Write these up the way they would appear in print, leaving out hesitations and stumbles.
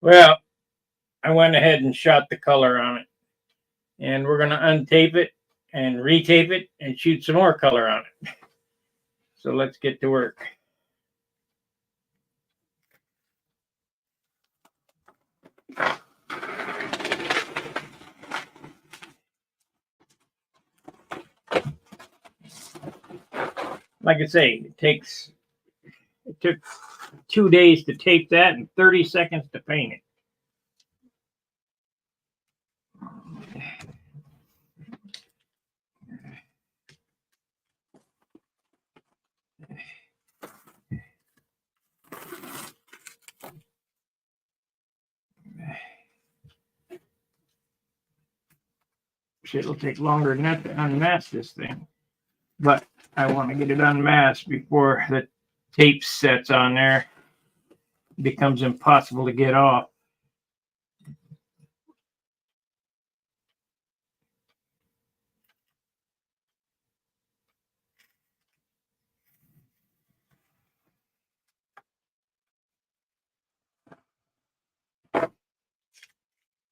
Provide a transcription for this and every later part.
Well, I went ahead and shot the color on it. And we're going to untape it and retape it and shoot some more color on it. So let's get to work. Like I say, it took 2 days to tape that and 30 seconds to paint it. It'll take longer than that to unmask this thing, but I want to get it unmasked before the tape sets on there. It becomes impossible to get off.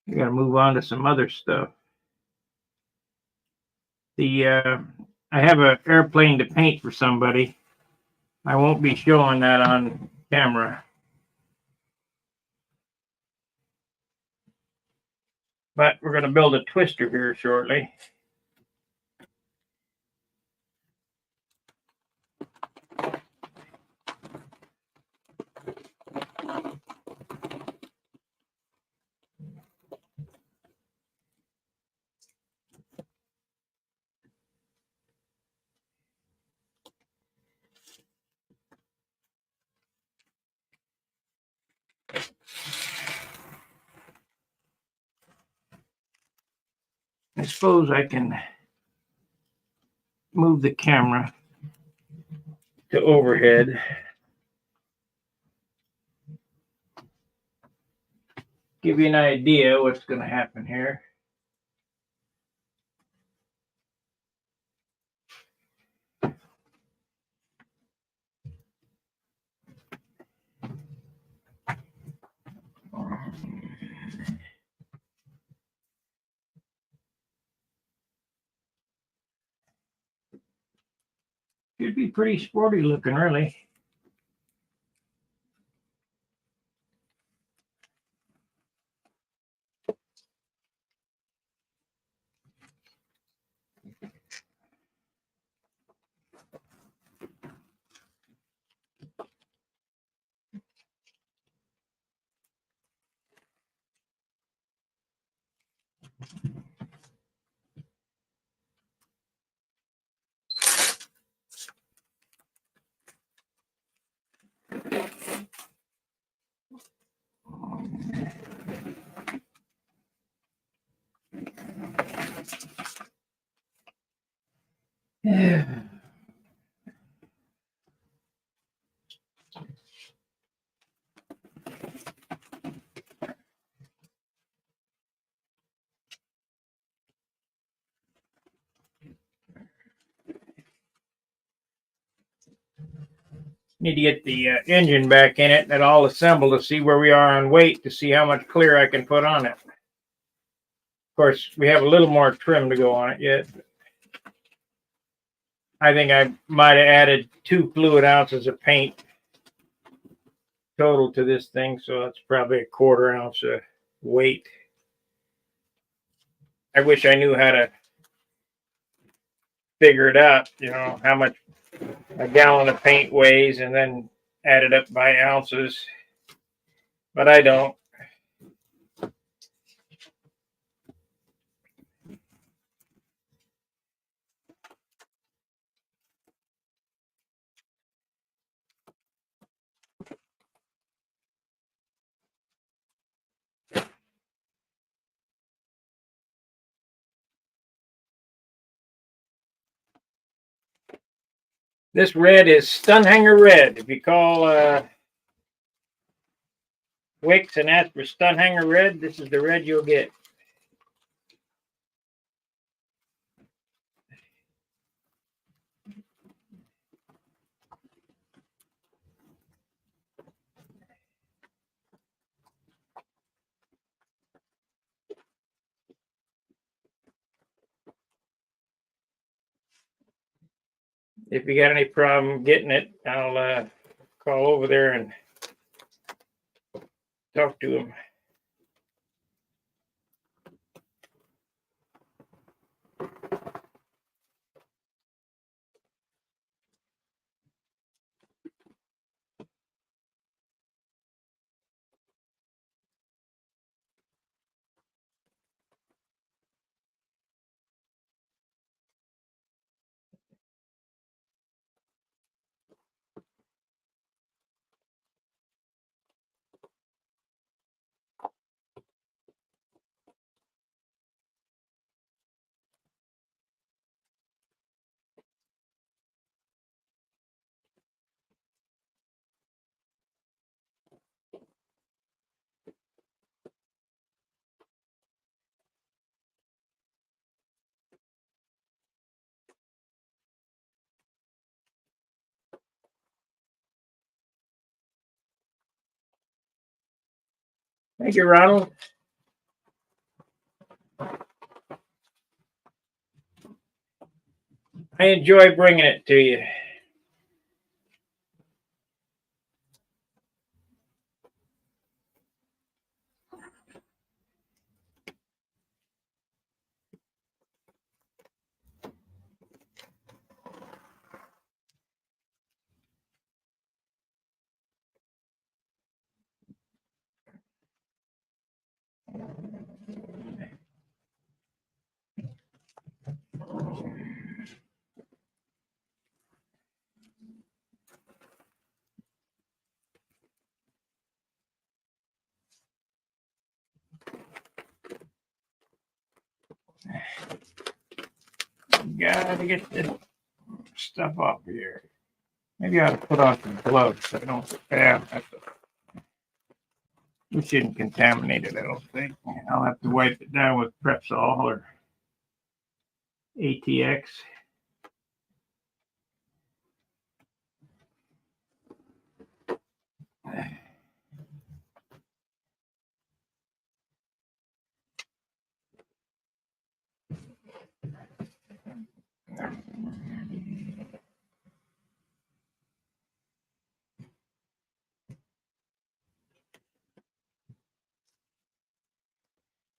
We got to move on to some other stuff. I have an airplane to paint for somebody. I won't be showing that on camera. But we're going to build a twister here shortly. I suppose I can move the camera to overhead. Give you an idea what's going to happen here. Should be pretty sporty looking, really. Yeah. Need to get the engine back in it and all assembled to see where we are on weight to see how much clear I can put on it. Of course, we have a little more trim to go on it yet. I think I might have added 2 fluid ounces of paint total to this thing, so that's probably a 1/4 ounce of weight. I wish I knew how to figure it out, how much a gallon of paint weighs and then add it up by ounces, but I don't. This red is Stunhanger red. If you call Wix and ask for Stunhanger red, this is the red you'll get. if you got any problem getting it, I'll call over there and talk to him. Thank you, Ronald. I enjoy bringing it to you. Gotta get this stuff off here. Maybe I ought to put on some gloves so I don't. Yeah, we shouldn't contaminate it, I don't think. I'll have to wipe it down with Prepsol or ATX.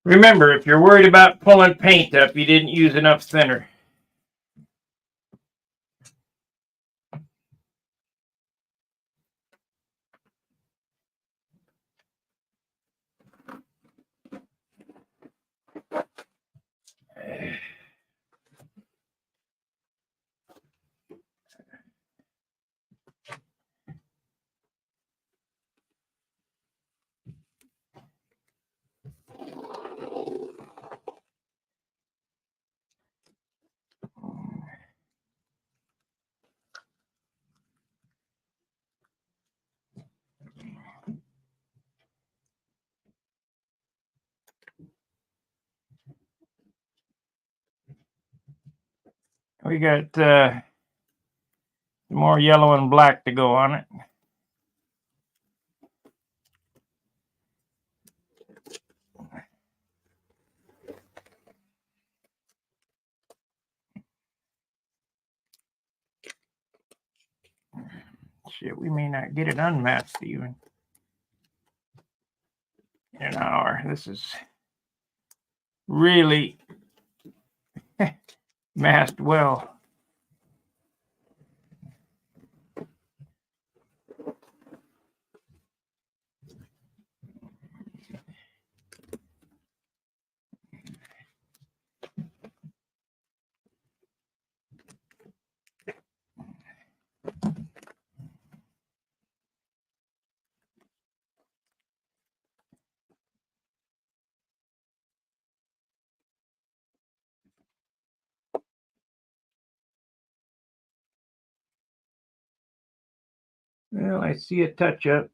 Remember, if you're worried about pulling paint up, you didn't use enough thinner. We got more yellow and black to go on it. Shit, we may not get it unmasked even in an hour. This is really masked well. Well, I see a touch up.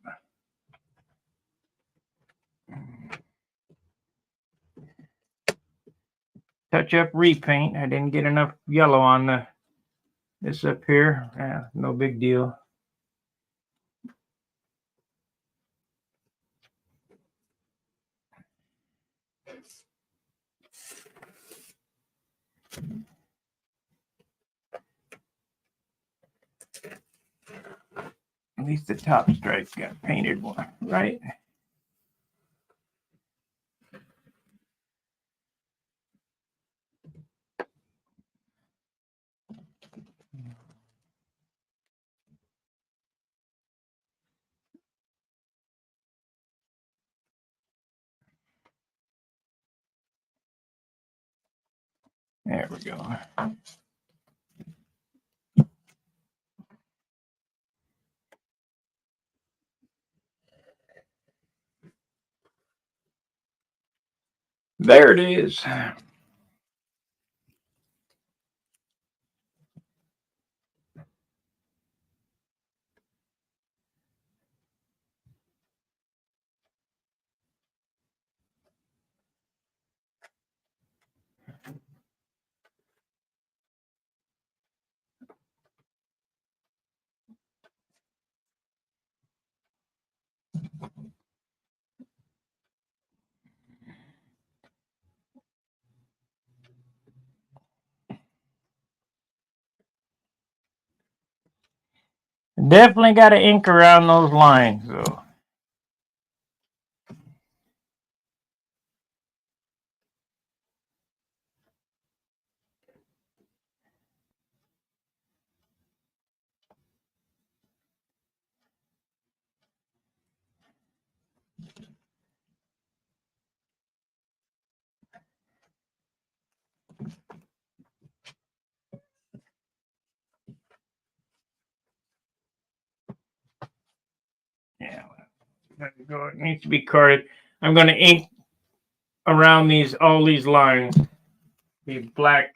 Touch up repaint. I didn't get enough yellow on this up here. No big deal. At least the top stripe got painted one, right? There we go. There it is. Definitely got to ink around those lines, though. Yeah, it needs to be carded. I'm going to ink around all these lines. Be black,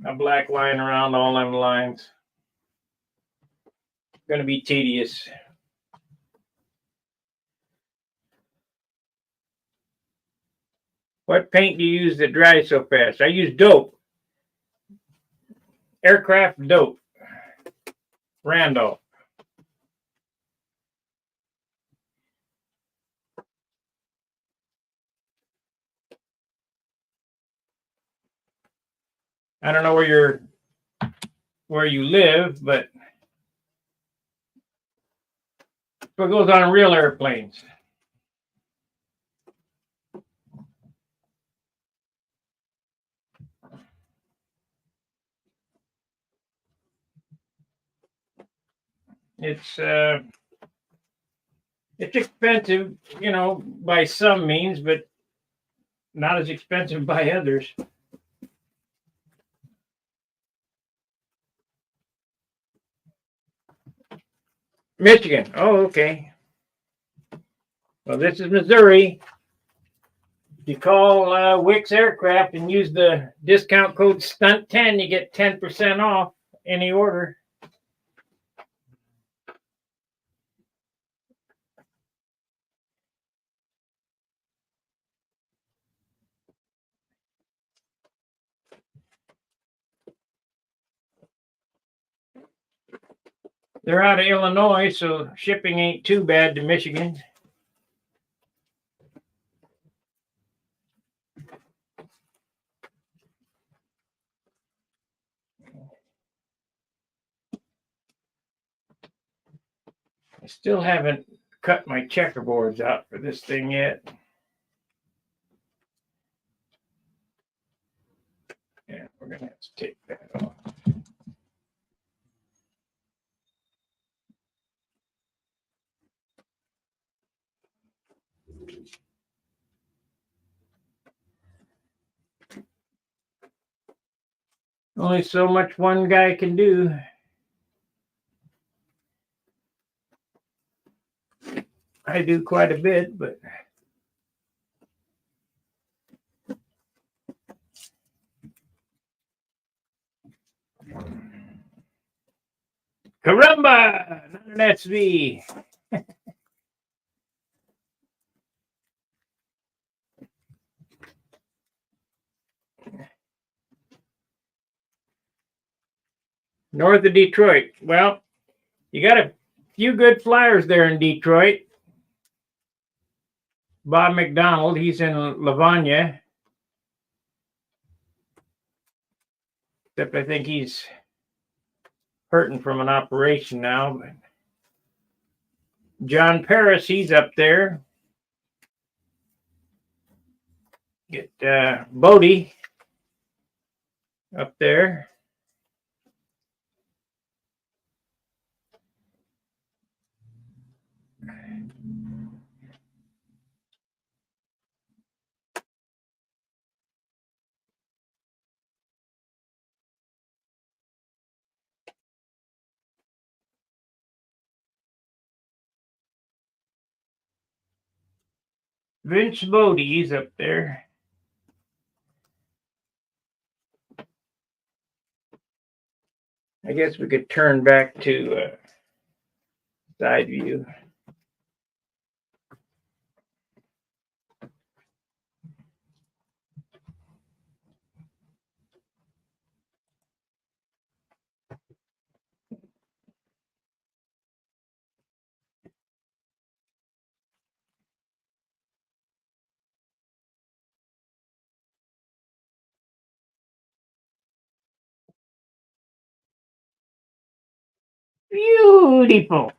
a black line around all them lines. It's going to be tedious. What paint do you use that dries so fast? I use dope. Aircraft dope. Randolph. I don't know where you live, but what goes on real airplanes. It's expensive, by some means, but not as expensive by others. Michigan. Oh, okay. Well, this is Missouri. If you call Wicks Aircraft and use the discount code STUNT10, you get 10% off any order. They're out of Illinois, so shipping ain't too bad to Michigan. I still haven't cut my checkerboards out for this thing yet. Yeah, we're going to have to take that off. Only so much one guy can do. I do quite a bit, but caramba! None of that's me. North of Detroit. Well, you got a few good flyers there in Detroit. Bob McDonald, he's in Lavanya. Except I think he's hurting from an operation now. But John Paris, he's up there. Get Bodie up there. Vince Bodie, he's up there. I guess we could turn back to side view. Beautiful.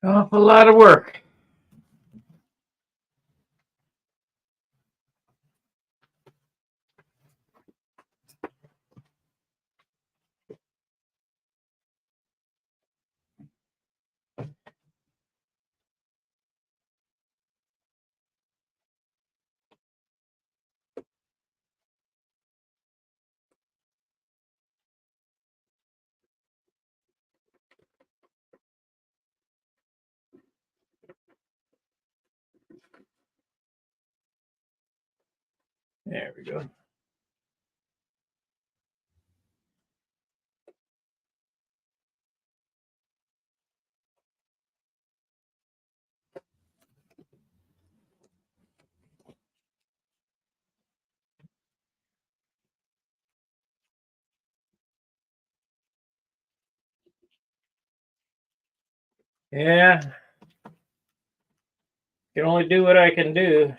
Awful lot of work. There we go. Yeah. Can only do what I can do.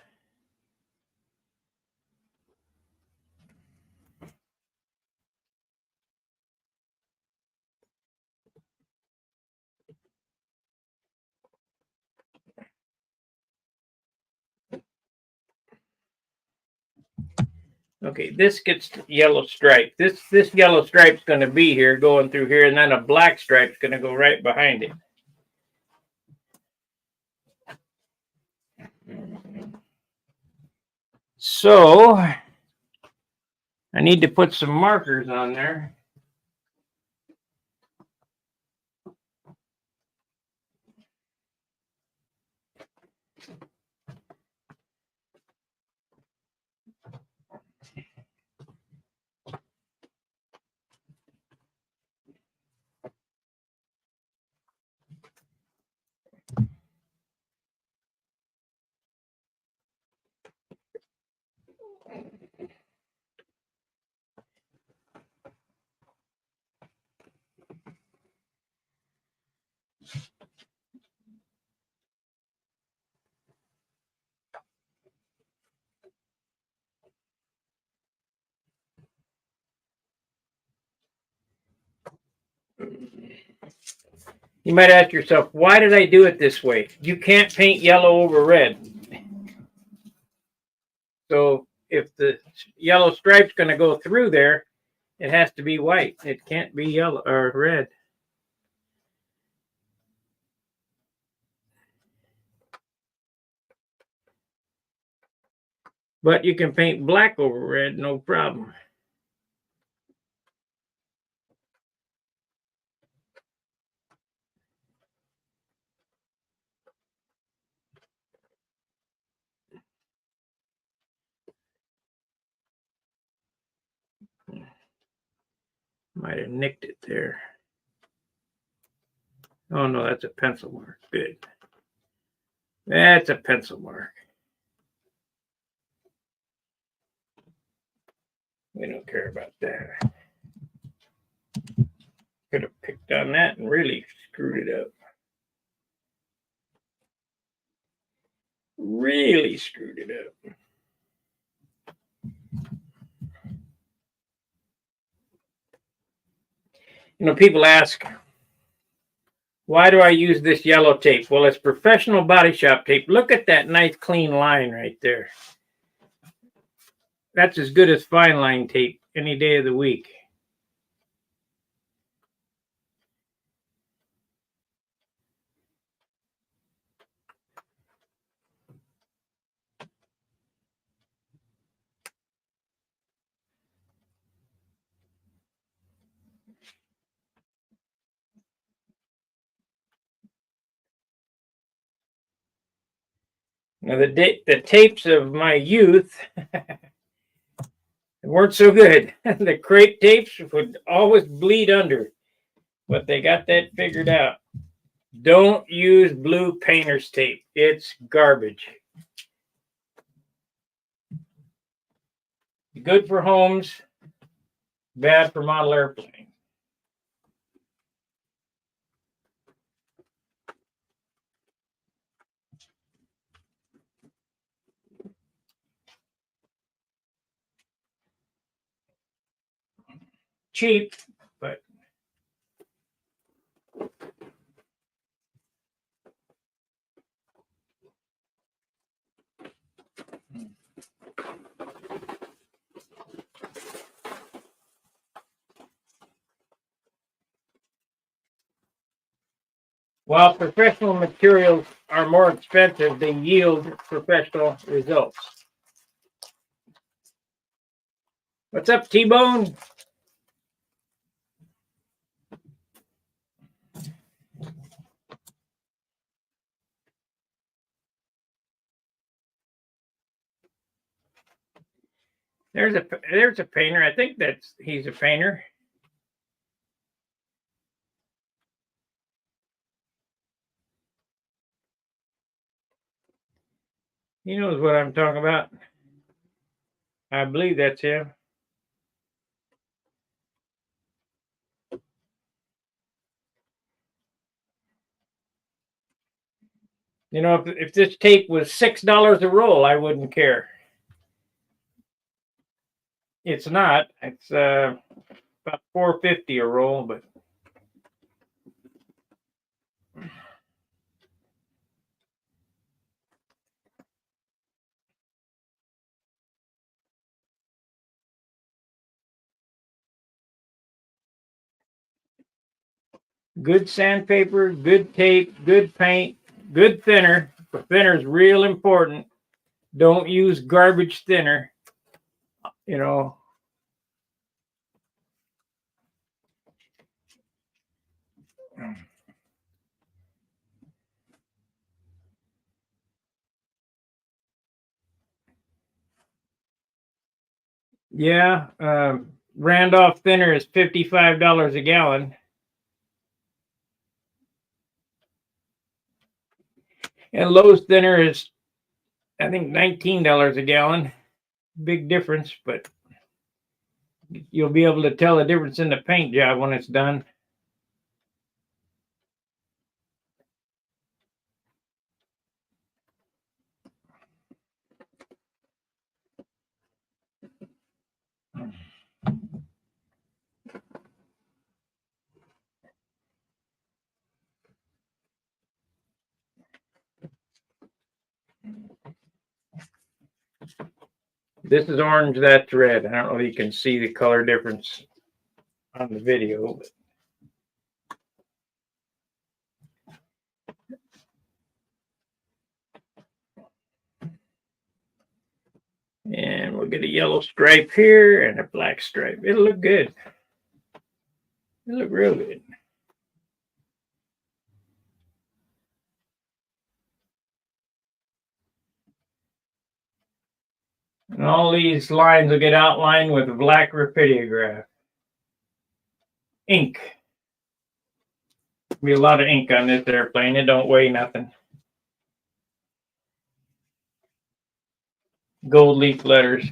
Okay, this gets yellow stripe. This yellow stripe's going to be here, going through here, and then a black stripe's going to go right behind it. So I need to put some markers on there. You might ask yourself, why did I do it this way? You can't paint yellow over red. So if the yellow stripe's going to go through there, it has to be white. It can't be yellow or red. But you can paint black over red, no problem. Might have nicked it there. Oh no, that's a pencil mark. Good. That's a pencil mark. We don't care about that. Could have picked on that and really screwed it up. Really screwed it up. You know, people ask, why do I use this yellow tape? Well, it's professional body shop tape. Look at that nice clean line right there. That's as good as fine line tape any day of the week. Now the tapes of my youth weren't so good. The crepe tapes would always bleed under, but they got that figured out. Don't use blue painter's tape. It's garbage. Good for homes, bad for model airplanes. Cheap, but while professional materials are more expensive, they yield professional results. What's up, T-Bone? There's a painter. I think he's a painter. He knows what I'm talking about. I believe that's him. You know, if this tape was $6 a roll, I wouldn't care. It's not. It's about $4.50 a roll, but good sandpaper, good tape, good paint, good thinner. The thinner is real important. Don't use garbage thinner. You know. Yeah, Randolph thinner is $55 a gallon. And Lowe's thinner is, I think, $19 a gallon. Big difference, but you'll be able to tell the difference in the paint job when it's done. This is orange, that's red. I don't know if you can see the color difference on the video. But and we'll get a yellow stripe here and a black stripe. It'll look good. It'll look real good. And all these lines will get outlined with a black rapidograph. ink. Be a lot of ink on this airplane. It don't weigh nothing. Gold leaf letters.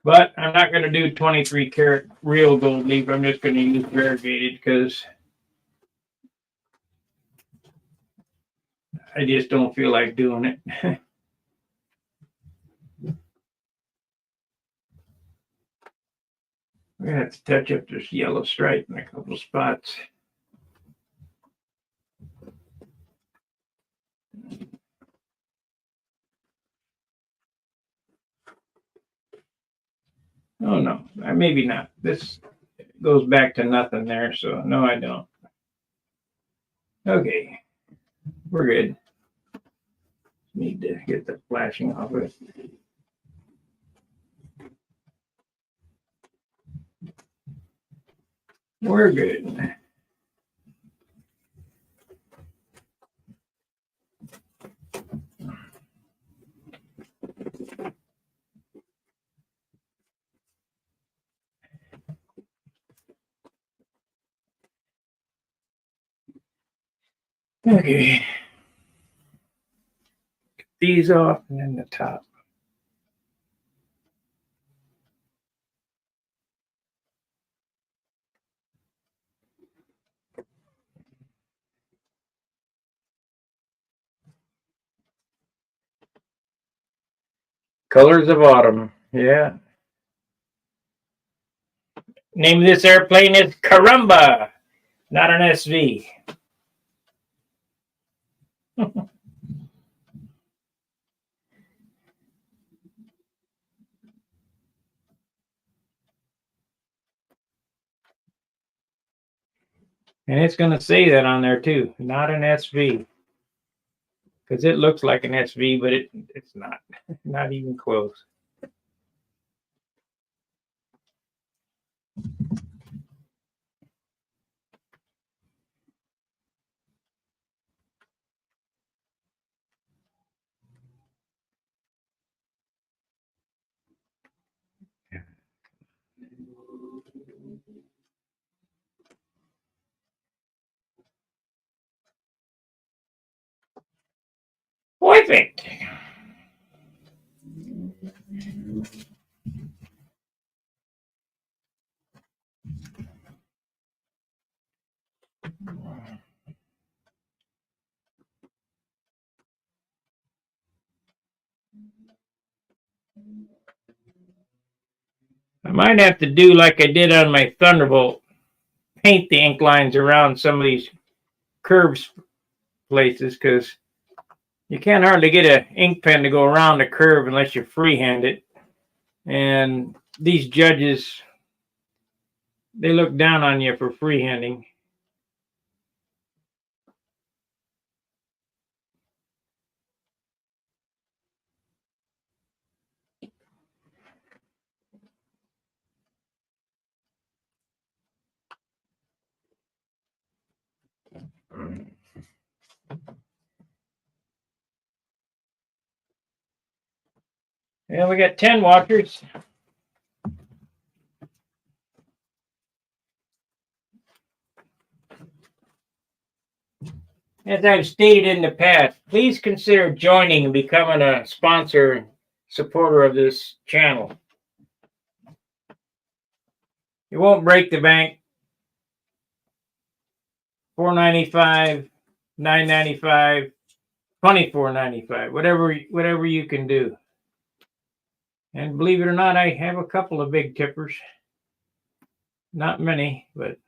But I'm not going to do 23 karat real gold leaf. I'm just going to use variegated because I just don't feel like doing it. We're going to have to touch up this yellow stripe in a couple of spots. Oh, no, maybe not. This goes back to nothing there, so no, I don't. Okay, we're good. Need to get the flashing off of it. We're good. Okay. Get these off and then the top. Colors of Autumn. Yeah. Name of this airplane is Caramba, not an SV. And it's going to say that on there too, not an SV. Because it looks like an SV, but it's not. Not even close. Perfect. I might have to do like I did on my Thunderbolt. Paint the ink lines around some of these curves places because you can't hardly get an ink pen to go around a curve unless you freehand it. And these judges, they look down on you for freehanding. And we got 10 watchers. As I've stated in the past, please consider joining and becoming a sponsor and supporter of this channel. It won't break the bank. $4.95, $9.95, $24.95, whatever you can do. And believe it or not, I have a couple of big tippers. Not many, but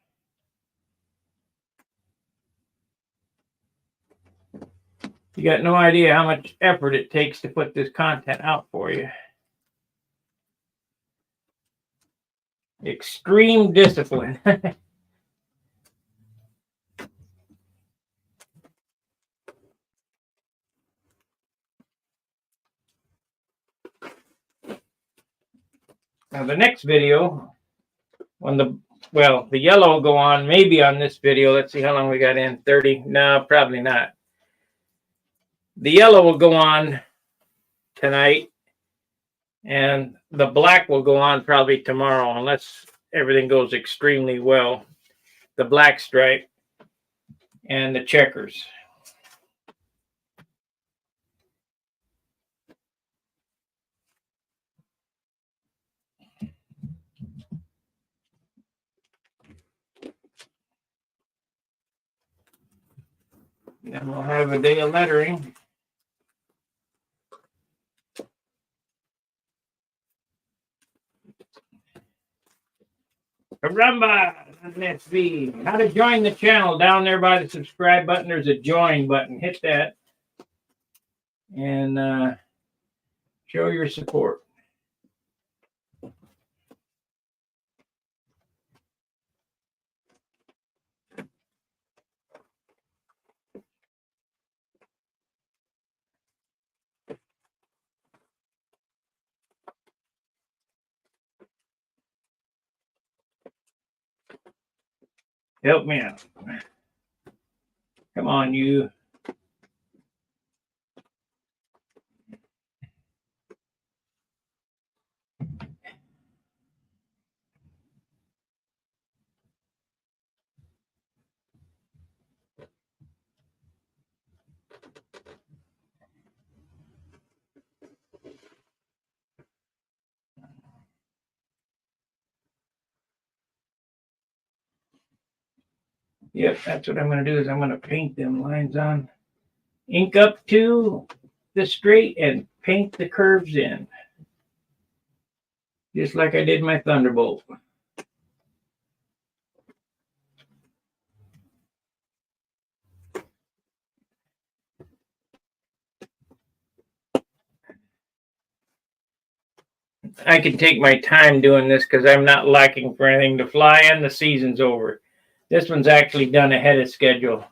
you got no idea how much effort it takes to put this content out for you. Extreme discipline. Now the next video, when the yellow will go on, maybe on this video. Let's see how long we got in. 30? No, probably not. The yellow will go on tonight. And the black will go on probably tomorrow unless everything goes extremely well. The black stripe and the checkers. Then we'll have a day of lettering. Caramba! Let's see. How to join the channel. Down there by the subscribe button, there's a join button. Hit that and show your support. Help me out. Come on, you. Yep, that's what I'm going to do is I'm going to paint them lines on. Ink up to the straight and paint the curves in. Just like I did my Thunderbolt. I can take my time doing this because I'm not lacking for anything to fly and the season's over. This one's actually done ahead of schedule.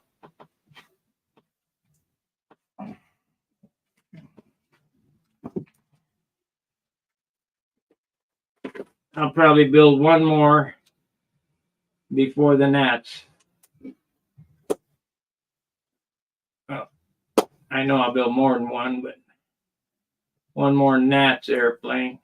I'll probably build one more before the gnats. Well, I know I'll build more than one, but one more gnats airplane.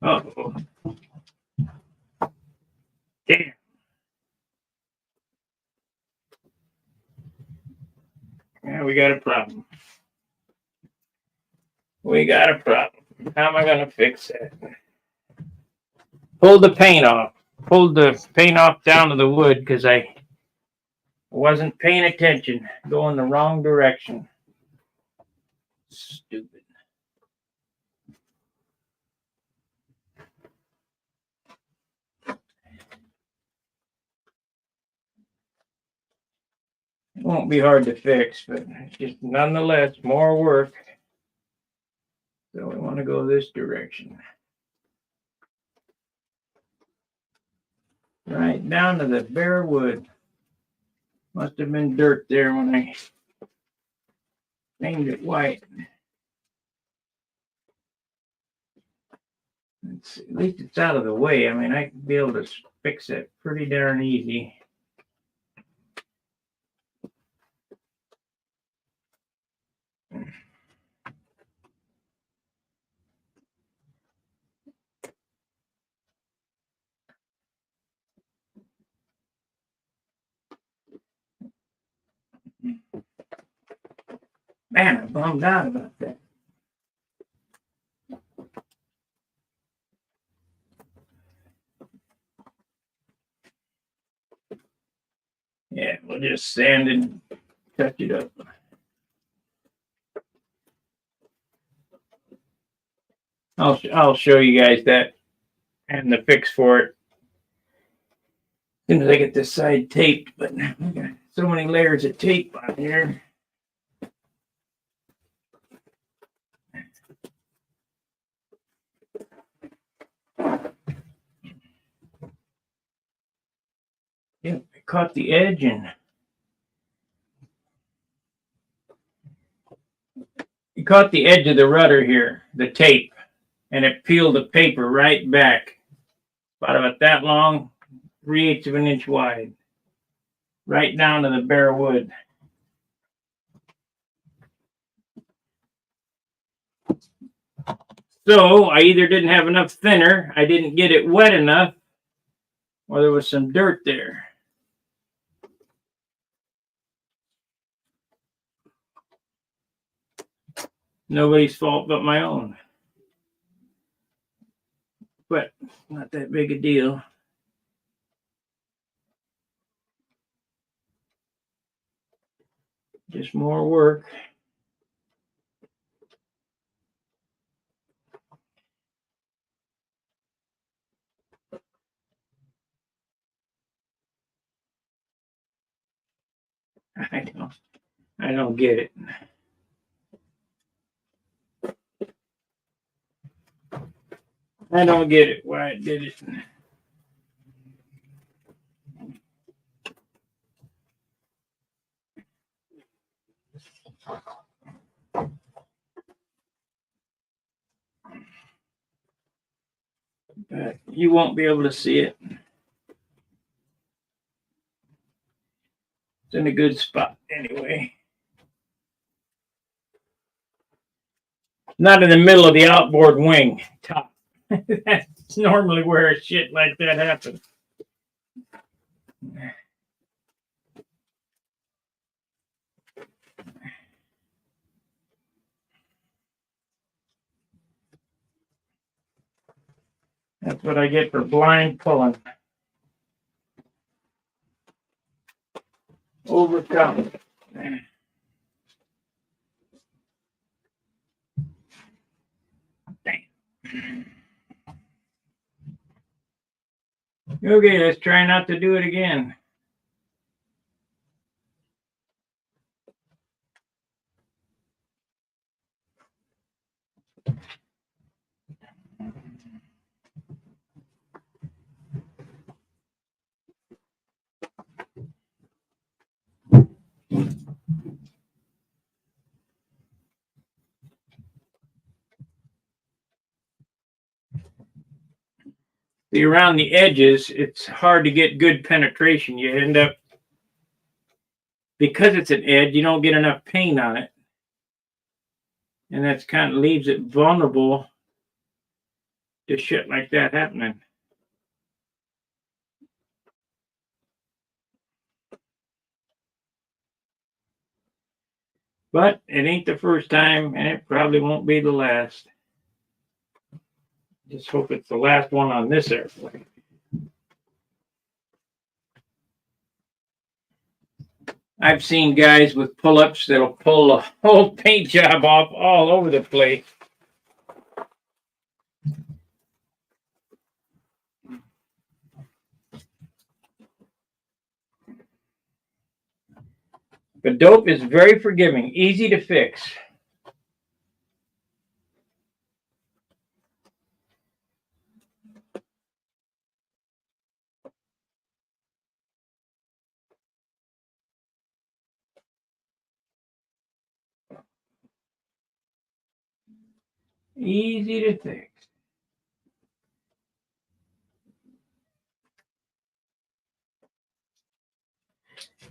Uh-oh. Damn. Yeah, we got a problem. We got a problem. How am I going to fix that? Pull the paint off. Pulled the paint off down to the wood because I wasn't paying attention. Going the wrong direction. Stupid. It won't be hard to fix, but it's just nonetheless more work. So we want to go this direction. Right down to the bare wood. Must have been dirt there when I painted it white. Let's see, at least it's out of the way. I mean, I can be able to fix it pretty darn easy. Man, I'm bummed out about that. Yeah, we'll just sand and touch it up. I'll show you guys that and the fix for it as soon as I get this side taped. But I got so many layers of tape on here. Yep, I caught the edge and you caught the edge of the rudder here, the tape, and it peeled the paper right back. About that long, 3/8 of an inch wide, right down to the bare wood. So I either didn't have enough thinner, I didn't get it wet enough, or there was some dirt there. Nobody's fault but my own. But not that big a deal. Just more work. I don't get it. I don't get it why it did it. But you won't be able to see it. It's in a good spot anyway. Not in the middle of the outboard wing top. That's normally where shit like that happens. That's what I get for blind pulling. Overcome. Okay, let's try not to do it again. See, around the edges, it's hard to get good penetration. You end up, because it's an edge, you don't get enough paint on it. And that's kind of leaves it vulnerable to shit like that happening. But it ain't the first time, and it probably won't be the last. Just hope it's the last one on this airplane. I've seen guys with pull-ups that'll pull a whole paint job off all over the place. But dope is very forgiving, easy to fix. Easy to fix.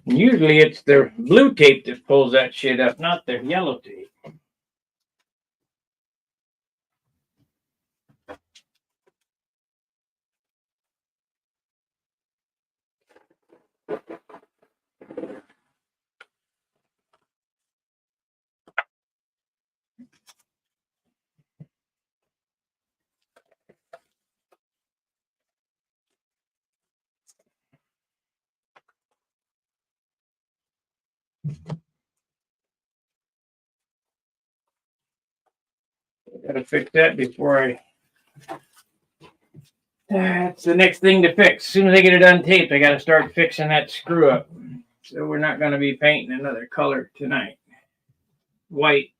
And usually it's the blue tape that pulls that shit up, not the yellow tape. Gotta fix that before I. That's the next thing to fix. As soon as I get it untaped, I gotta start fixing that screw up. So we're not gonna be painting another color tonight. White.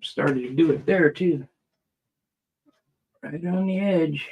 Started to do it there too. Right on the edge.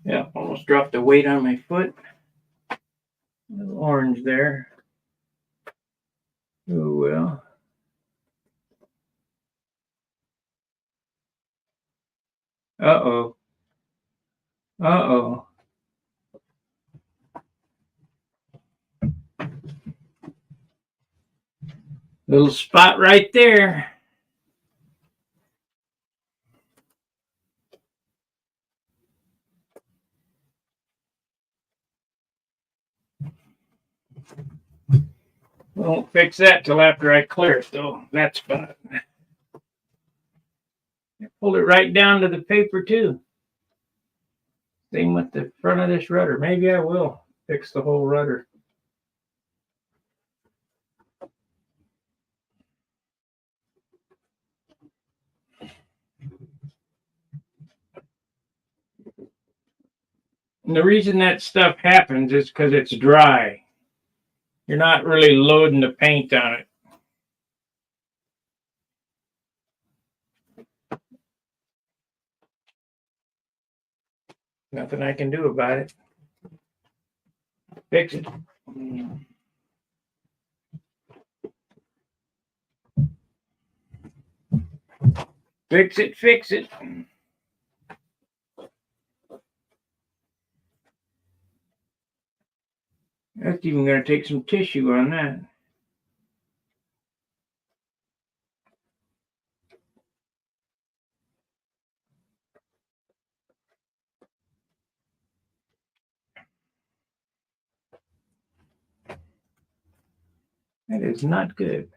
Yeah, almost dropped the weight on my foot. A little orange there. Oh well. Uh-oh. Uh-oh. Little spot right there. Won't fix that till after I clear it though. That spot. I pulled it right down to the paper too. Same with the front of this rudder. Maybe I will fix the whole rudder. And the reason that stuff happens is because it's dry. You're not really loading the paint on it. Nothing I can do about it. Fix it. Fix it, fix it. That's even going to take some tissue on that. That is not good.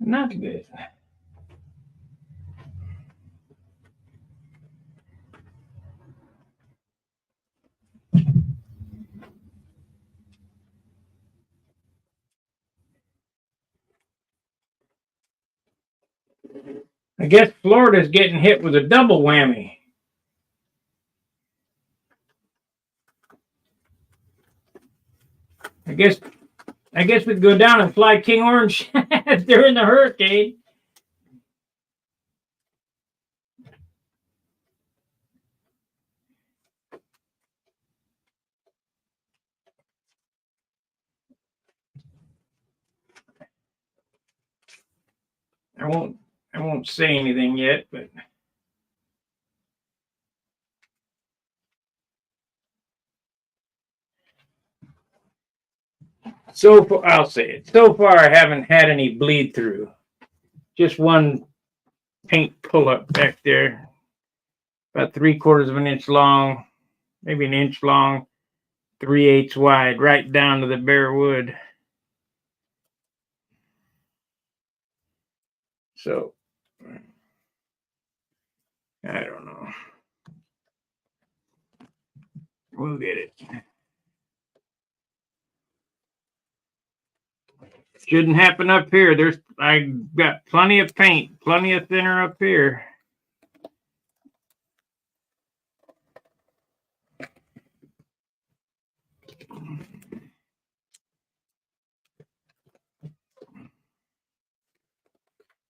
Not good. I guess Florida's getting hit with a double whammy. I guess we'd go down and fly King Orange during the hurricane. I won't say anything yet, but so far, I'll say it. So far, I haven't had any bleed through. Just one paint pull up back there, about 3/4 of an inch long, maybe an inch long, 3/8 wide, right down to the bare wood. So I don't know. We'll get it. Shouldn't happen up here. I got plenty of paint, plenty of thinner up here.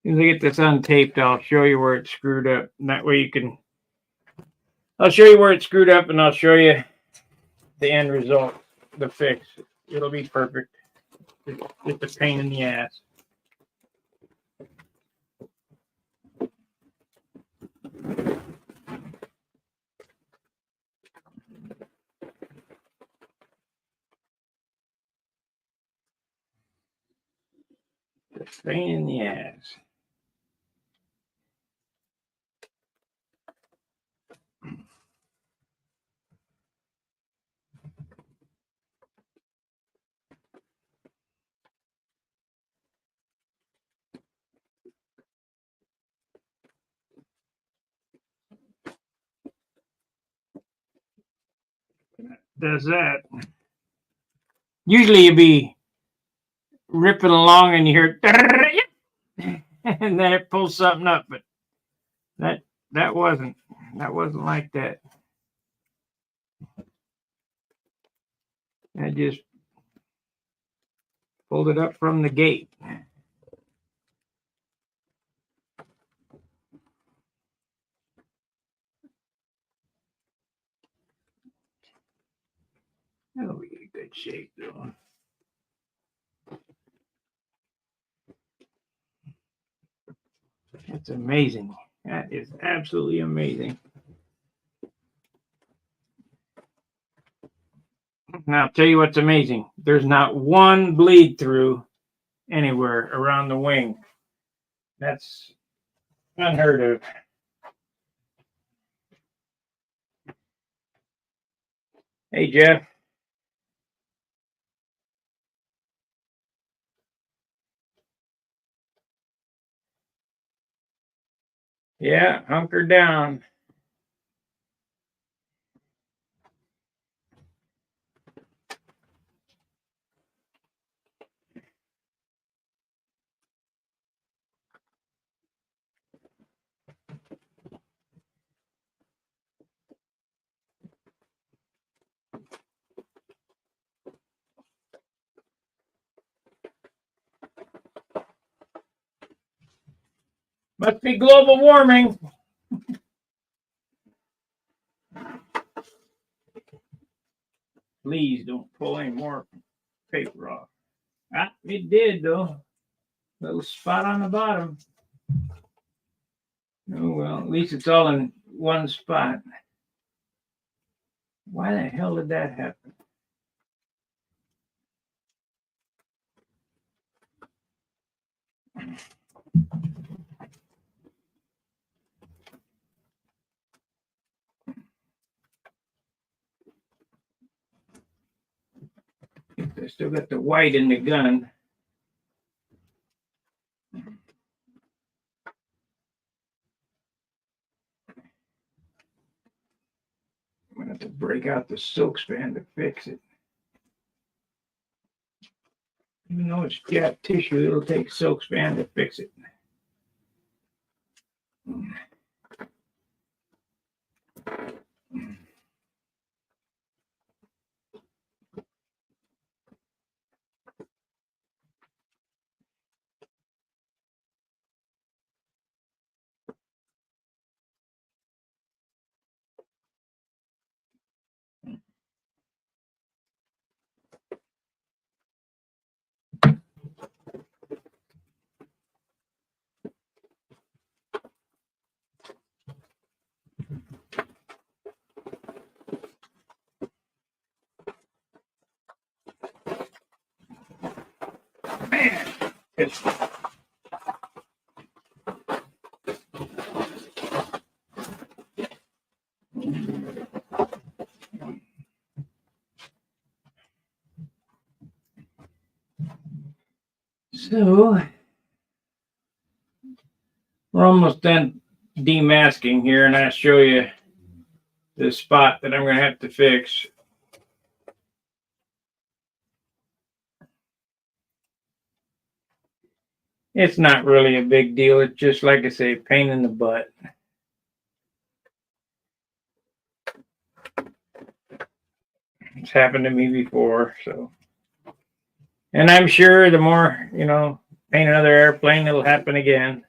As I get this untaped, I'll show you where it's screwed up. And that way you can, I'll show you where it's screwed up and I'll show you the end result, the fix. It'll be perfect. It's a pain in the ass. It's a pain in the ass. Does that. Usually you'd be ripping along and you hear and then it pulls something up, but that wasn't like that. I just pulled it up from the gate. That'll be in good shape though. That's amazing. That is absolutely amazing. Now, I'll tell you what's amazing. There's not one bleed through anywhere around the wing. That's unheard of. Hey, Jeff. Yeah, hunker down. Must be global warming. Please don't pull any more paper off. Ah, it did though. Little spot on the bottom. Oh well, at least it's all in one spot. Why the hell did that happen? I still got the white in the gun. I'm gonna have to break out the silk span to fix it. Even though it's got tissue, it'll take silk span to fix it. Man, it's so we're almost done demasking here, and I'll show you the spot that I'm going to have to fix. It's not really a big deal. It's just, like I say, pain in the butt. It's happened to me before, so. And I'm sure the more, paint another airplane, it'll happen again.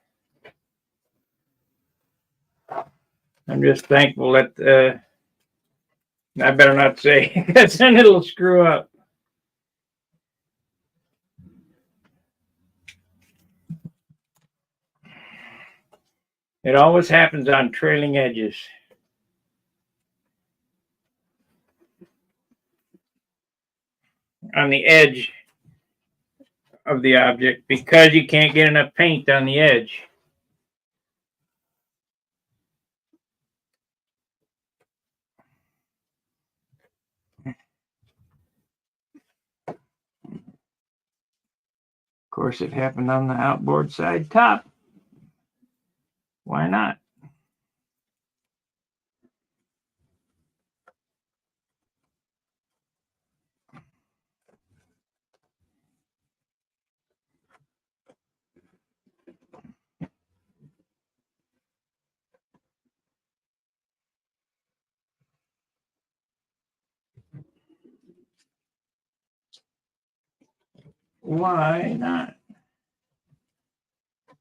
I'm just thankful that I better not say, because then it'll screw up. It always happens on trailing edges. On the edge of the object, because you can't get enough paint on the edge. Of course, it happened on the outboard side top. Why not? Why not?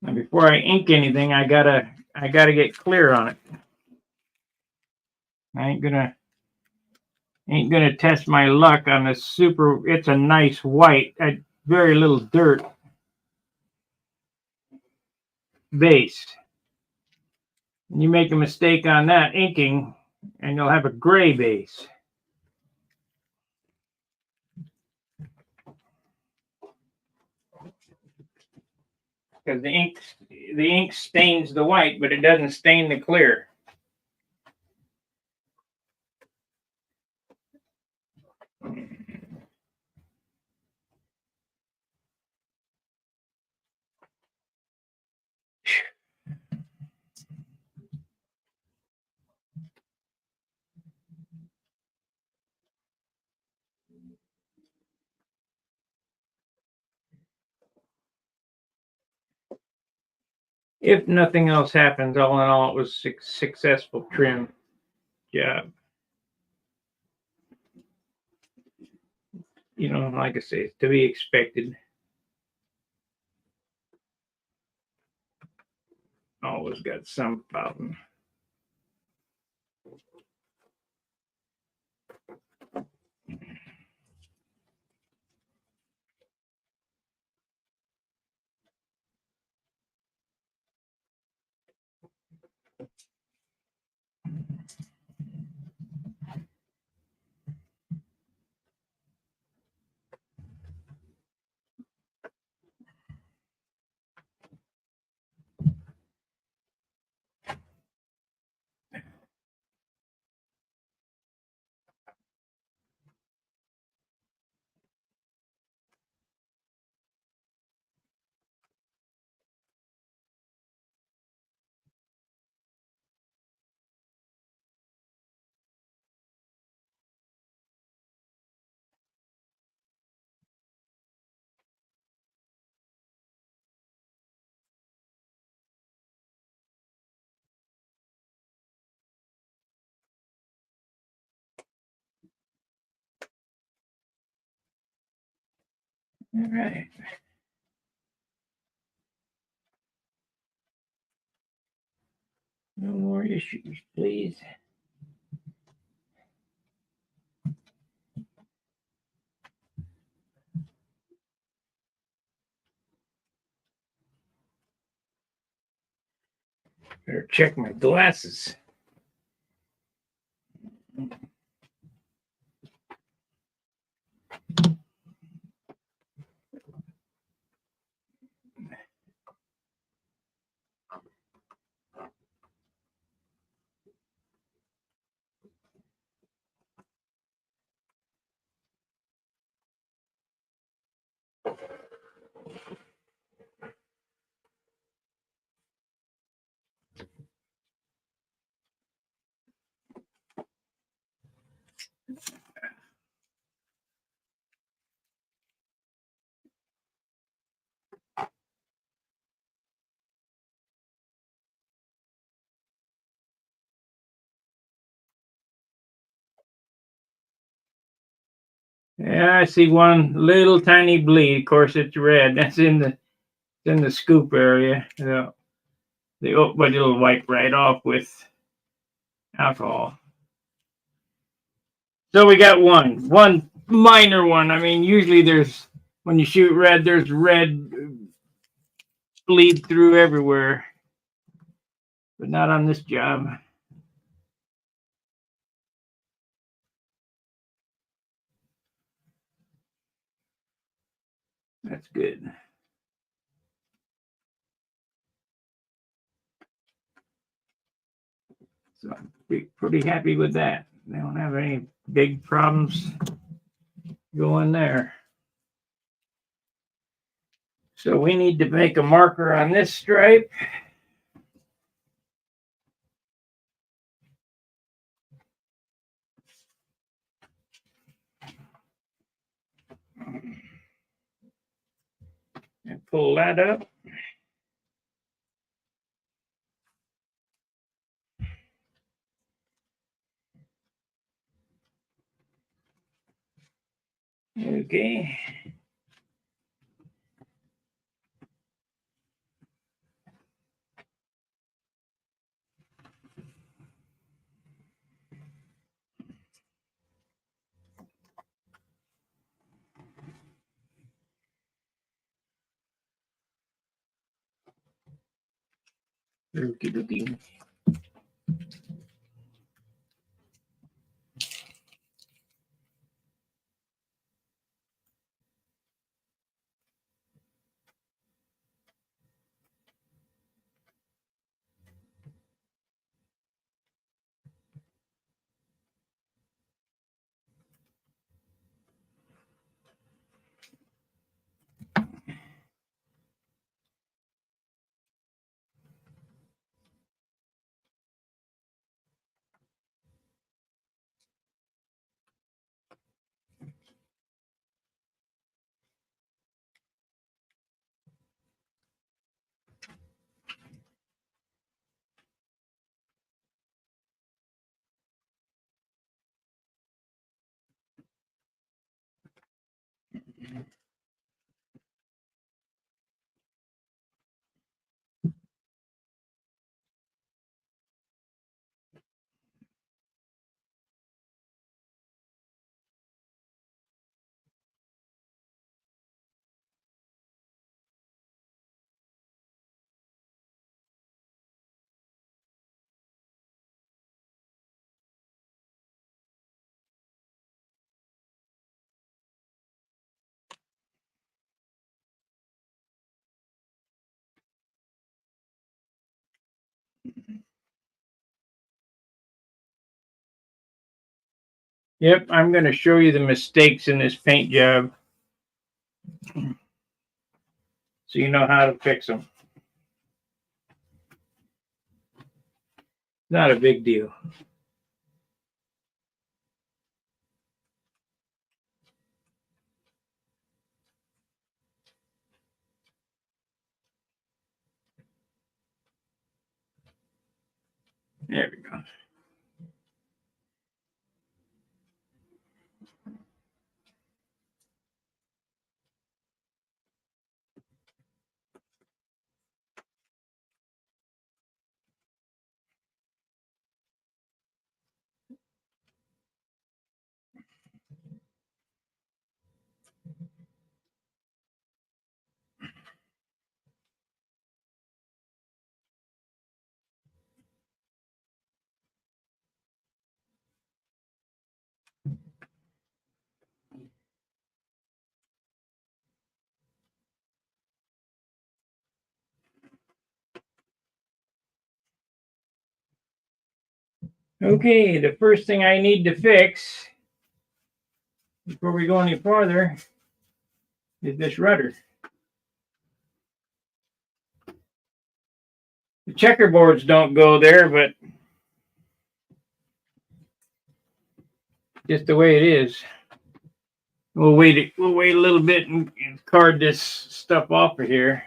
Now, before I ink anything, I gotta get clear on it. I ain't gonna test my luck on this super. It's a nice white, very little dirt base. And you make a mistake on that inking, and you'll have a gray base. Because the ink stains the white, but it doesn't stain the clear. If nothing else happens, all in all, it was a successful trim job. Like I say, it's to be expected. Always got some problem. All right. No more issues, please. Better check my glasses. Yeah, I see one little tiny bleed. Of course, it's red. That's in the scoop area. But it'll wipe right off with alcohol. So we got one minor one. I mean, usually there's when you shoot red, there's red bleed through everywhere, but not on this job. That's good. So I'm pretty happy with that. They don't have any big problems going there. So we need to make a marker on this stripe. And pull that up. Okay. Okie dokie. Yep, I'm going to show you the mistakes in this paint job so you know how to fix them. Not a big deal. There we go. Okay, the first thing I need to fix before we go any farther is this rudder. The checkerboards don't go there, but just the way it is. We'll wait a little bit and card this stuff off of here.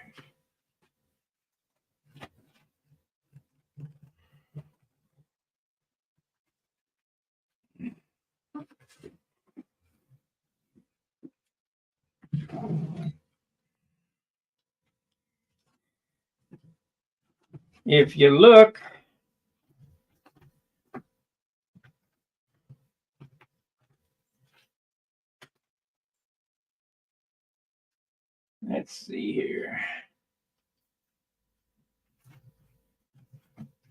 If you look, let's see here.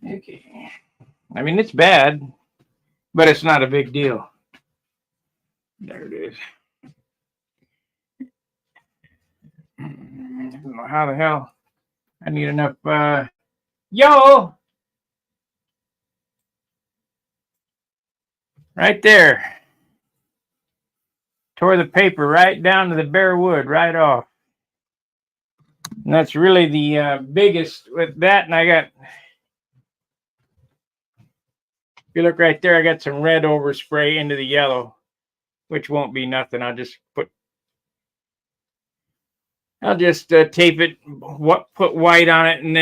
Okay. I mean, it's bad, but it's not a big deal. There it is. I don't know how the hell I need enough. Yo! Right there. Tore the paper right down to the bare wood, right off. And that's really the biggest with that. And I got, if you look right there, I got some red overspray into the yellow, which won't be nothing. I'll just tape it, put white on it, and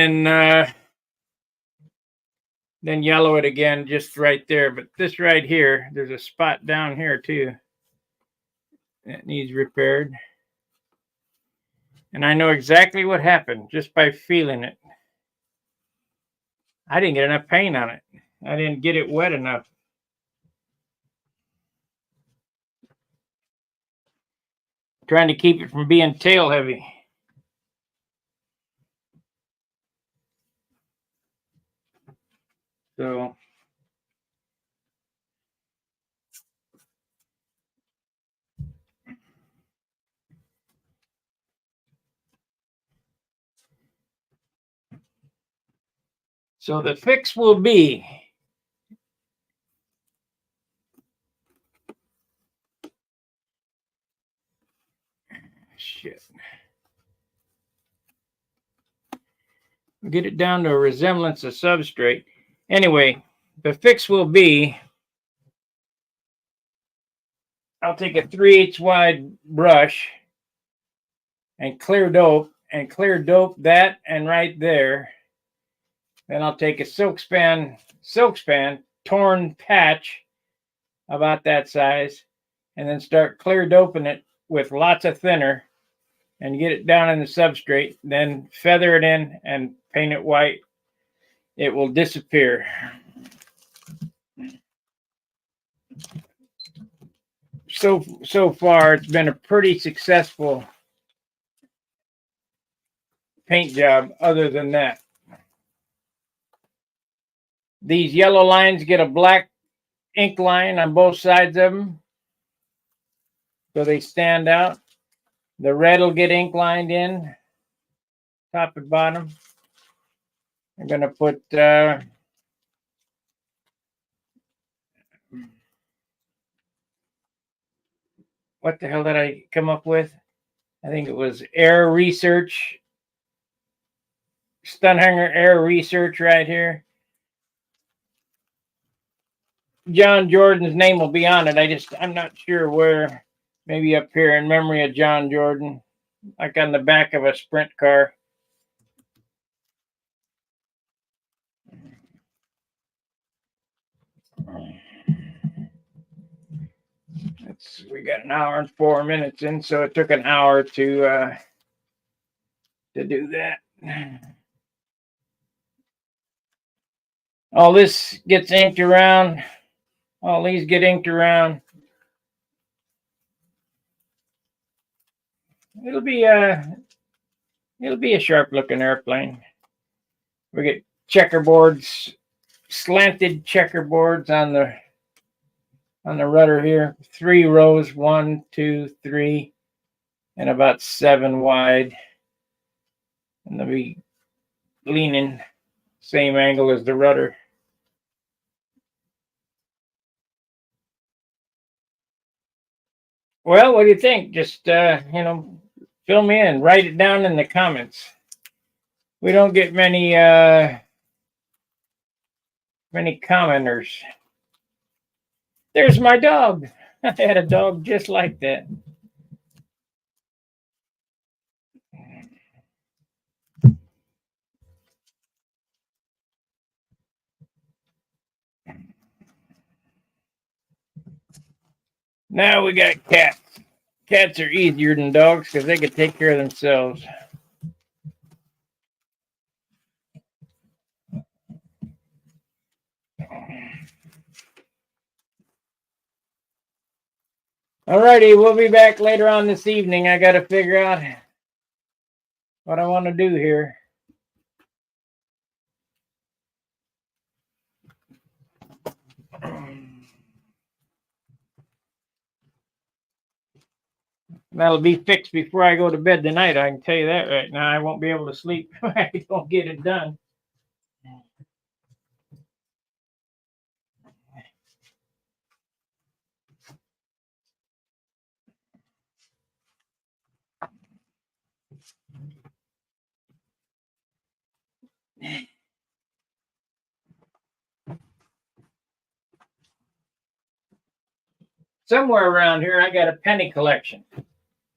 then yellow it again just right there. But this right here, there's a spot down here too that needs repaired. And I know exactly what happened just by feeling it. I didn't get enough paint on it. I didn't get it wet enough. Trying to keep it from being tail heavy. So the fix will be get it down to a resemblance of substrate. Anyway, the fix will be, I'll take a 3/8 wide brush and clear dope that and right there. Then I'll take a silk span torn patch about that size, and then start clear doping it with lots of thinner and get it down in the substrate, then feather it in and paint it white. It will disappear. So far, it's been a pretty successful paint job. Other than that, these yellow lines get a black ink line on both sides of them, so they stand out. The red will get ink lined in, top and bottom. I'm going to put what the hell did I come up with? I think it was Air Research, Stunhanger Air Research right here. John Jordan's name will be on it. I'm not sure where. Maybe up here in memory of John Jordan, like on the back of a sprint car. We got an hour and 4 minutes in, so it took an hour to do that. All this gets inked around. All these get inked around. It'll be a sharp looking airplane. We get checkerboards, slanted checkerboards on the rudder here. 3 rows, 1, 2, 3, and about 7 wide. And they'll be leaning same angle as the rudder. Well, what do you think? Just fill me in. Write it down in the comments. We don't get many commenters. There's my dog. I had a dog just like that. Now we got cats. Cats are easier than dogs because they can take care of themselves. Alrighty, we'll be back later on this evening. I got to figure out what I want to do here. That'll be fixed before I go to bed tonight. I can tell you that right now. I won't be able to sleep if I don't get it done. Somewhere around here, I got a penny collection.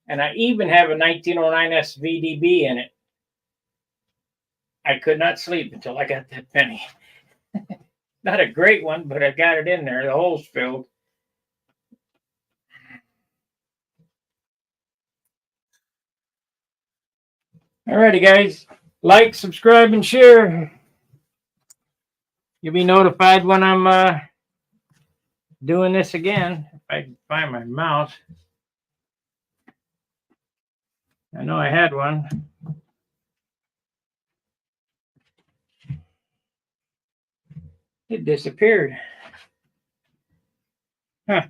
And I even have a 1909 SVDB in it. I could not sleep until I got that penny. Not a great one, but I got it in there. The hole's filled. Alrighty, guys. Like, subscribe, and share. You'll be notified when I'm doing this again. If I can find my mouse. I know I had one. It disappeared. Huh.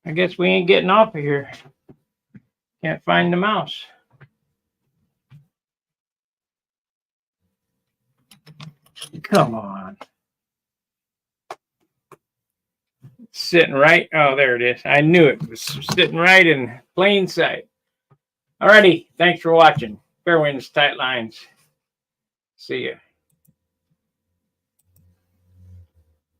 I guess we ain't getting off of here. Can't find the mouse. Come on. It's sitting right. Oh, there it is. I knew it was sitting right in plain sight. Alrighty. Thanks for watching. Fair winds, tight lines. See ya.